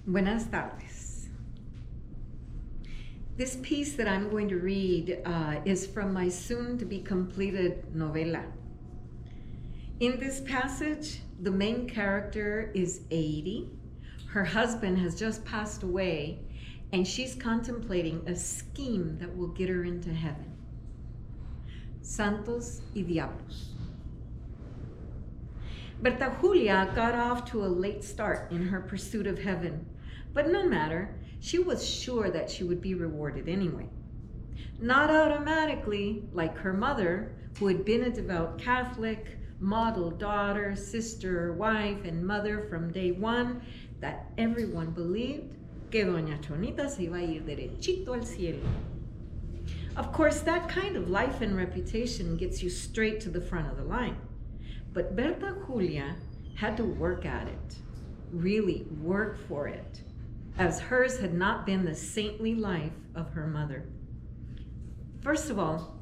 Buenas tardes. This piece that I'm going to read is from my soon-to-be completed novela. In this passage, the main character is 80. Her husband has just passed away, and she's contemplating a scheme that will get her into heaven. Santos y Diablos. Berta Julia got off to a late start in her pursuit of heaven, but no matter, she was sure that she would be rewarded anyway. Not automatically, like her mother, who had been a devout Catholic, model daughter, sister, wife, and mother from day one, that everyone believed que Doña Chonita se iba a ir derechito al cielo. Of course, that kind of life and reputation gets you straight to the front of the line. But Berta Julia had to work at it, really work for it, as hers had not been the saintly life of her mother. First of all,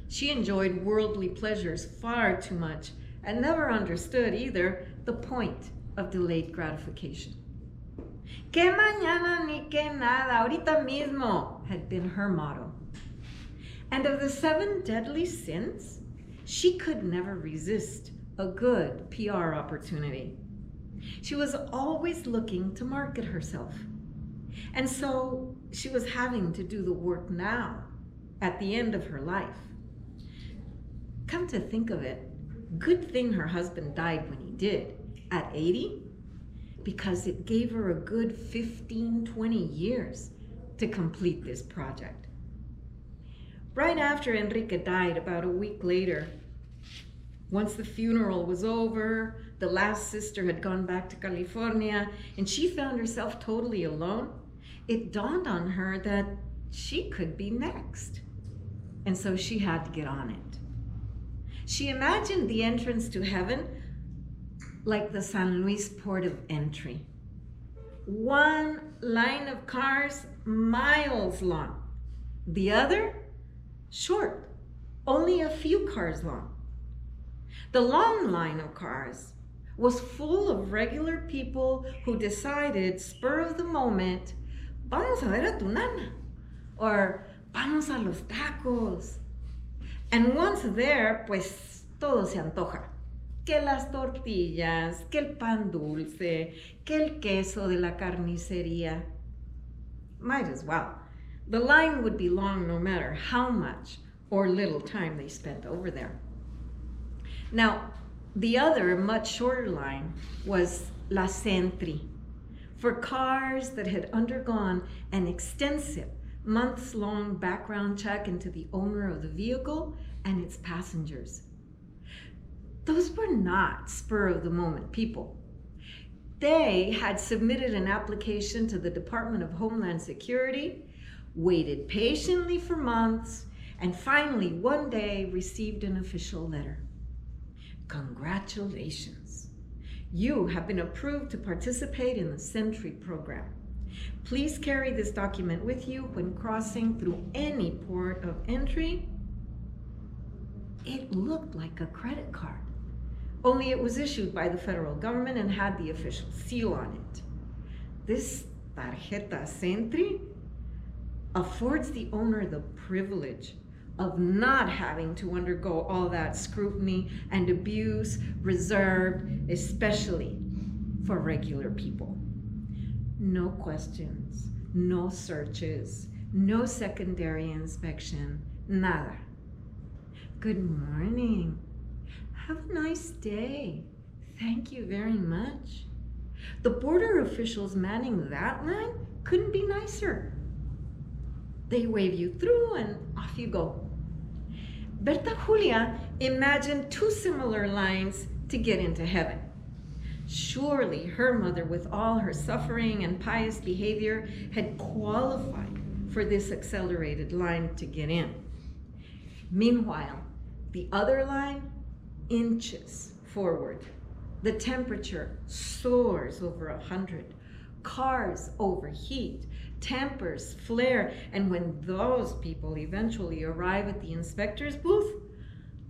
she enjoyed worldly pleasures far too much and never understood either the point of delayed gratification. Que mañana ni que nada, ahorita mismo, had been her motto. And of the 7 deadly sins, she could never resist a good PR opportunity. She was always looking to market herself. And so she was having to do the work now, at the end of her life. Come to think of it, good thing her husband died when he did, at 80, because it gave her a good 15, 20 years to complete this project. Right after Enrique died, about a week later, once the funeral was over, the last sister had gone back to California, and she found herself totally alone, it dawned on her that she could be next. And so she had to get on it. She imagined the entrance to heaven like the San Luis port of entry. One line of cars miles long. The other, short, only a few cars long. The long line of cars was full of regular people who decided, spur of the moment, vamos a ver a tu nana, or vamos a los tacos. And once there, pues todo se antoja. Que las tortillas, que el pan dulce, que el queso de la carnicería. Might as well. The line would be long no matter how much or little time they spent over there. Now, the other, much shorter line was La Sentry, for cars that had undergone an extensive, months-long background check into the owner of the vehicle and its passengers. Those were not spur-of-the-moment people. They had submitted an application to the Department of Homeland Security, waited patiently for months, and finally one day received an official letter. Congratulations. You have been approved to participate in the Sentry program. Please carry this document with you when crossing through any port of entry. It looked like a credit card, only it was issued by the federal government and had the official seal on it. This tarjeta Sentry affords the owner the privilege of not having to undergo all that scrutiny and abuse reserved especially for regular people. No questions, no searches, no secondary inspection, nada. Good morning. Have a nice day. Thank you very much. The border officials manning that line couldn't be nicer. They wave you through and off you go. Berta Julia imagined 2 similar lines to get into heaven. Surely her mother, with all her suffering and pious behavior, had qualified for this accelerated line to get in. Meanwhile, the other line inches forward. The temperature soars over 100. Cars overheat. Tempers flare. And when those people eventually arrive at the inspector's booth,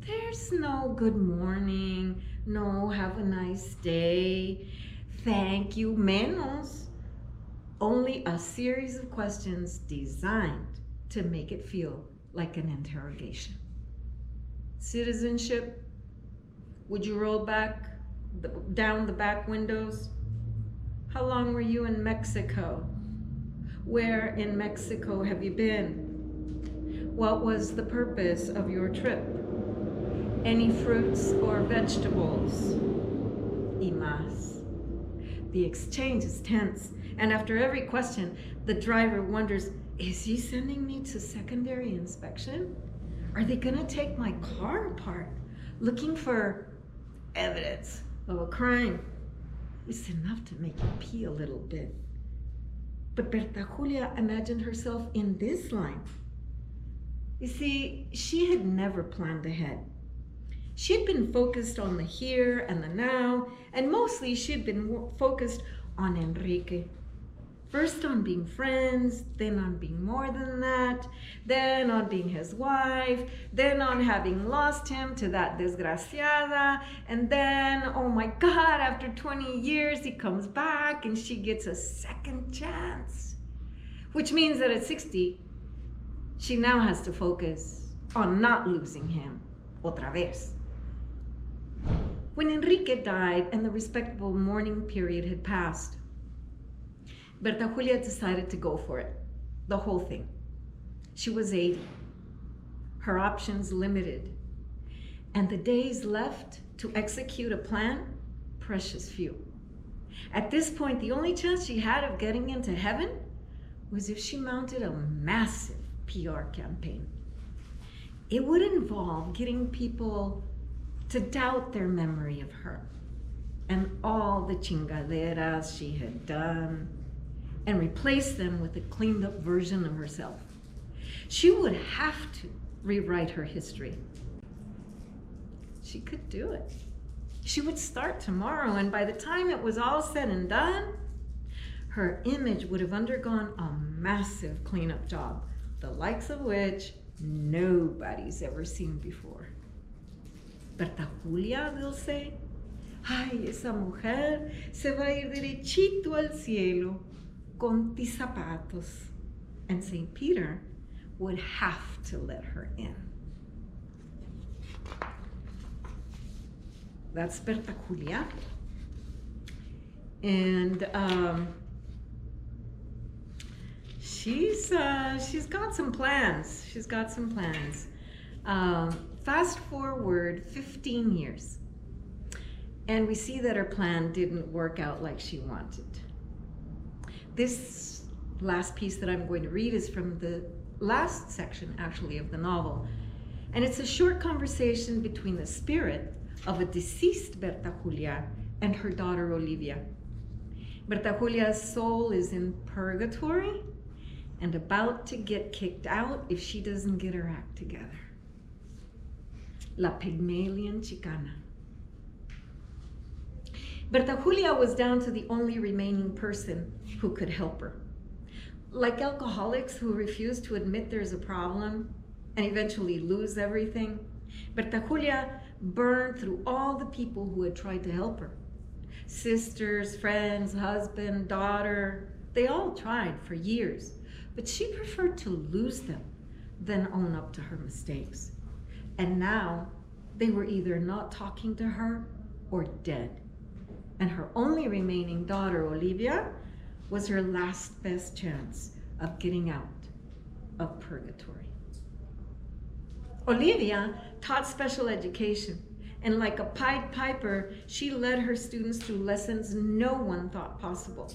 there's no good morning, no have a nice day, thank you, menos, Only a series of questions designed to make it feel like an interrogation. Citizenship? Would you roll down the back windows? How long were you in Mexico? Where in Mexico have you been? What was the purpose of your trip? Any fruits or vegetables? Y más. The exchange is tense, and after every question, the driver wonders, is he sending me to secondary inspection? Are they gonna take my car apart, looking for evidence of a crime? It's enough to make you pee a little bit. But Berta Julia imagined herself in this line. You see, she had never planned ahead. She'd been focused on the here and the now, and mostly she'd been focused on Enrique. First on being friends, then on being more than that, then on being his wife, then on having lost him to that desgraciada, and then, oh my God, after 20 years he comes back and she gets a second chance. Which means that at 60, she now has to focus on not losing him otra vez. When Enrique died and the respectable mourning period had passed, Berta Julia decided to go for it, the whole thing. She was 80, her options limited, and the days left to execute a plan, precious few. At this point, the only chance she had of getting into heaven was if she mounted a massive PR campaign. It would involve getting people to doubt their memory of her and all the chingaderas she had done, and replace them with a cleaned up version of herself. She would have to rewrite her history. She could do it. She would start tomorrow, and by the time it was all said and done, her image would have undergone a massive cleanup job, the likes of which nobody's ever seen before. Berta Julia, they'll say, ay, esa mujer se va a ir derechito al cielo con tis zapatos. And St. Peter would have to let her in. That's Berta Julia. And she's got some plans. She's got some plans. Fast forward 15 years. And we see that her plan didn't work out like she wanted. This last piece that I'm going to read is from the last section, actually, of the novel. And it's a short conversation between the spirit of a deceased Berta Julia and her daughter Olivia. Berta Julia's soul is in purgatory and about to get kicked out if she doesn't get her act together. La Pygmalion Chicana. Berta Julia was down to the only remaining person who could help her. Like alcoholics who refuse to admit there's a problem and eventually lose everything, Berta Julia burned through all the people who had tried to help her. Sisters, friends, husband, daughter, they all tried for years, but she preferred to lose them than own up to her mistakes. And now they were either not talking to her or dead. And her only remaining daughter, Olivia, was her last best chance of getting out of purgatory. Olivia taught special education, and like a Pied Piper, she led her students through lessons no one thought possible.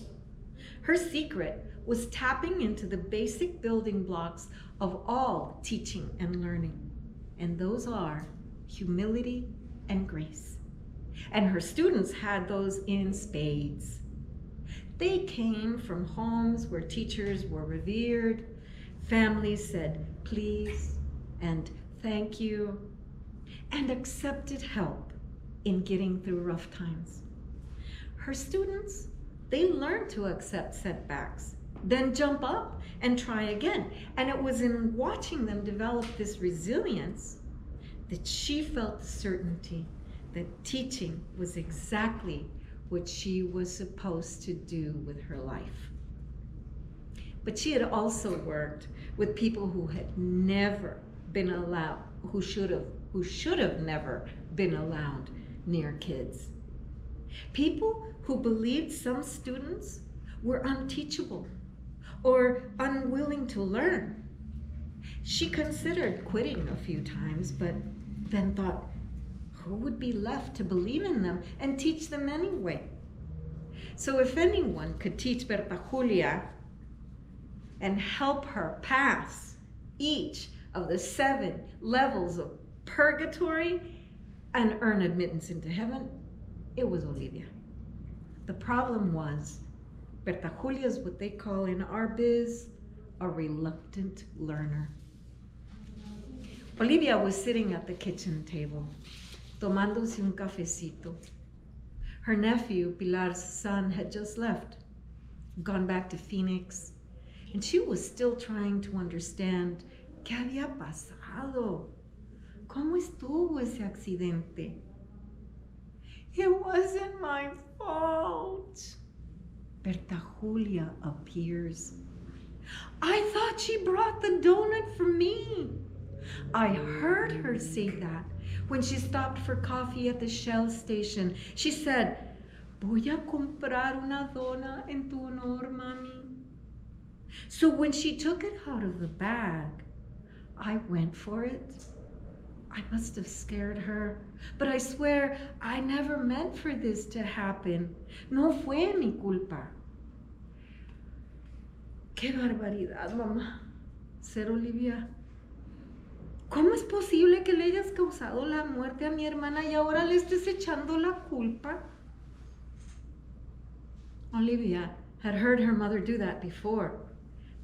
Her secret was tapping into the basic building blocks of all teaching and learning, and those are humility and grace. And her students had those in spades. They came from homes where teachers were revered, families said please and thank you, and accepted help in getting through rough times. Her students, they learned to accept setbacks, then jump up and try again. And it was in watching them develop this resilience that she felt the certainty that teaching was exactly what she was supposed to do with her life. But she had also worked with people who had never been allowed, who should have never been allowed near kids. People who believed some students were unteachable or unwilling to learn. She considered quitting a few times, but then thought, who would be left to believe in them and teach them anyway? So if anyone could teach Berta Julia and help her pass each of the 7 levels of purgatory and earn admittance into heaven, it was Olivia. The problem was, Berta Julia is what they call in our biz a reluctant learner. Olivia was sitting at the kitchen table, tomándose un cafecito. Her nephew, Pilar's son, had just left, gone back to Phoenix, and she was still trying to understand qué había pasado. ¿Cómo estuvo ese accidente? It wasn't my fault. Berta Julia appears. I thought she brought the donut for me. I heard her say that when she stopped for coffee at the Shell station. She said, voy a comprar una dona en tu honor, mami. So when she took it out of the bag, I went for it. I must have scared her, but I swear I never meant for this to happen. No fue mi culpa. Qué barbaridad, mamá, said Olivia. ¿Cómo es posible que le hayas causado la muerte a mi hermana y ahora le estés echando la culpa? Olivia had heard her mother do that before.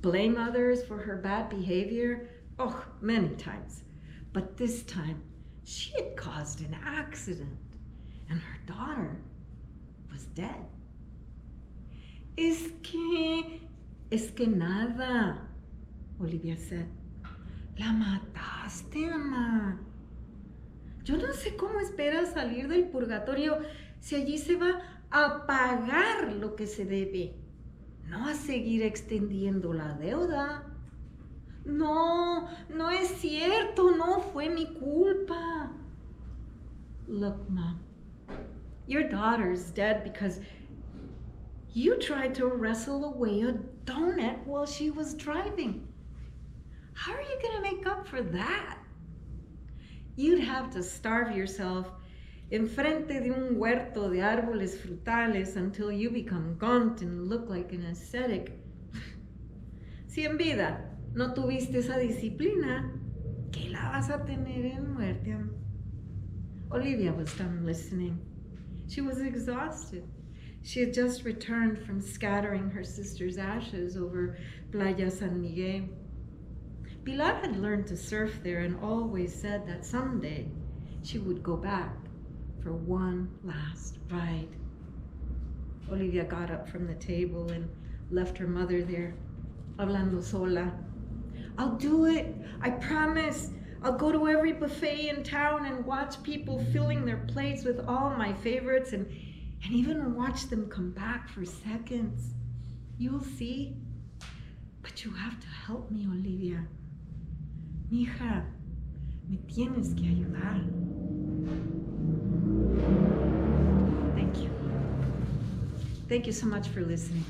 Blame others for her bad behavior, many times. But this time, she had caused an accident, and her daughter was dead. Es que nada, Olivia said. La mataste, mamá. Yo no sé cómo esperas salir del purgatorio si allí se va a pagar lo que se debe, no a seguir extendiendo la deuda. No, no es cierto, no fue mi culpa. Look, Mom, your daughter's dead because you tried to wrestle away a donut while she was driving. How are you going to make up for that? You'd have to starve yourself enfrente de un huerto de árboles frutales until you become gaunt and look like an ascetic. Si en vida no tuviste esa disciplina, ¿qué la vas a tener en muerte? Olivia was done listening. She was exhausted. She had just returned from scattering her sister's ashes over Playa San Miguel. Pilar had learned to surf there and always said that someday she would go back for one last ride. Olivia got up from the table and left her mother there, hablando sola. I'll do it, I promise. I'll go to every buffet in town and watch people filling their plates with all my favorites and even watch them come back for seconds. You'll see. But you have to help me, Olivia. Mija, me tienes que ayudar. Thank you. Thank you so much for listening.